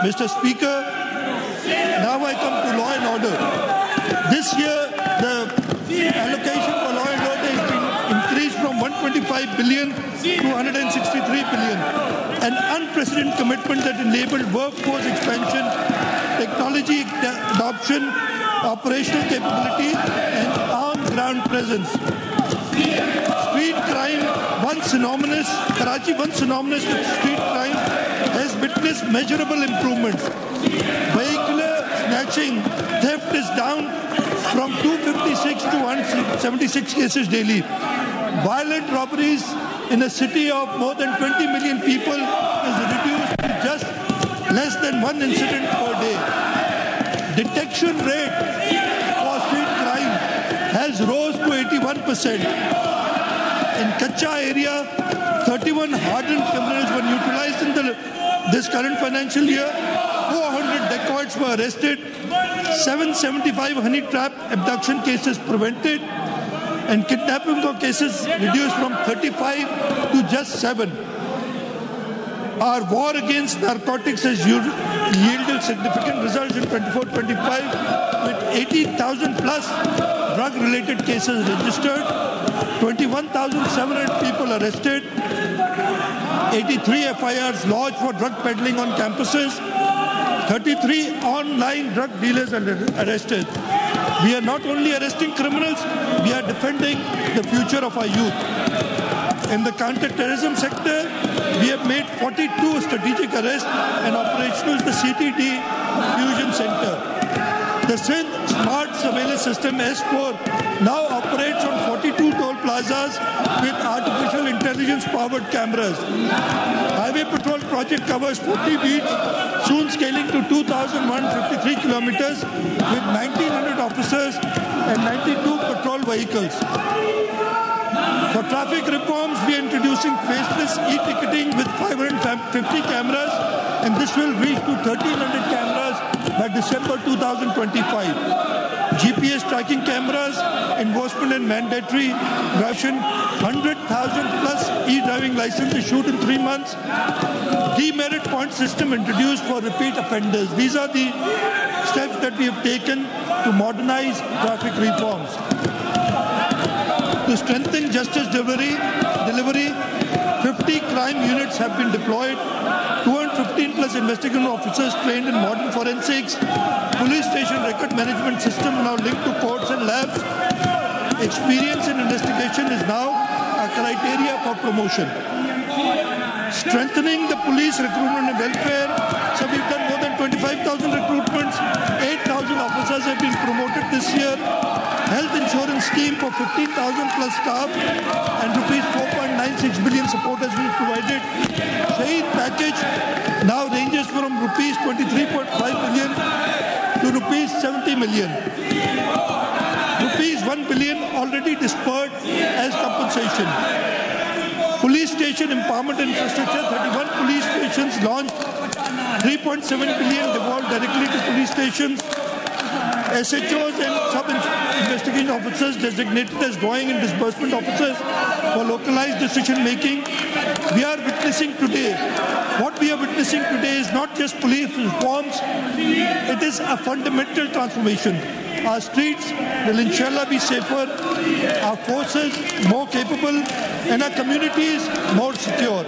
Mr. Speaker, now I come to law and order. This year, the allocation for law and order has been increased from 125 billion to 163 billion. An unprecedented commitment that enabled workforce expansion, technology adoption, operational capability, and on-ground presence. Street crime, Karachi, once synonymous with street crime, has witnessed measurable improvements. Vehicular snatching, theft is down from 256 to 176 cases daily. Violent robberies in a city of more than 20 million people is reduced to just less than one incident per day. Detection rate for street crime has rose to 81%. In Kacha area, 31 hardened criminals were neutralized in this current financial year. 400 dacoits were arrested. 775 honey trap abduction cases prevented. And kidnapping cases reduced from 35 to just 7. Our war against narcotics has yielded significant results in 24-25 with 80,000 plus drug-related cases registered, 21,700 people arrested, 83 FIRs lodged for drug peddling on campuses, 33 online drug dealers are arrested. We are not only arresting criminals, we are defending the future of our youth. In the counter-terrorism sector, we have made 42 strategic arrests and operational the CTD Fusion Center. The Sindh Smart Surveillance System S4 now operates on 42 toll plazas with artificial intelligence-powered cameras. Highway Patrol project covers 40 beats, soon scaling to 2,153 kilometers with 1,900 officers and 92 patrol vehicles. For traffic reforms, we are introducing faceless e-ticketing with 550 cameras, and this will reach to 1,300 cameras by December 2025. GPS tracking cameras, enforcement and mandatory Russian 100,000 plus e-driving license issued in 3 months. Demerit point system introduced for repeat offenders. These are the steps that we have taken to modernize traffic reforms. To strengthen justice delivery, 50 crime units have been deployed, 215 plus investigative officers trained in modern forensics, police station record management system now linked to courts and labs. Experience in investigation is now a criteria for promotion. Strengthening the police recruitment and welfare. So we've done more than 25,000 recruitments, 8,000 officers have been promoted this year. Health insurance scheme for 15,000 plus staff and rupees 4.96 billion support has been provided. Shaheed package now ranges from rupees 23.5 billion to rupees 70 million. Rupees 1 billion already dispersed as compensation. Police station empowerment infrastructure, 31 police stations launched, 3.7 billion devolved directly to police stations. SHOs and sub-investigation officers designated as drawing and disbursement officers for localized decision-making. We are witnessing today, what we are witnessing today is not just police reforms, it is a fundamental transformation. Our streets will inshallah be safer, our forces more capable, and our communities more secure.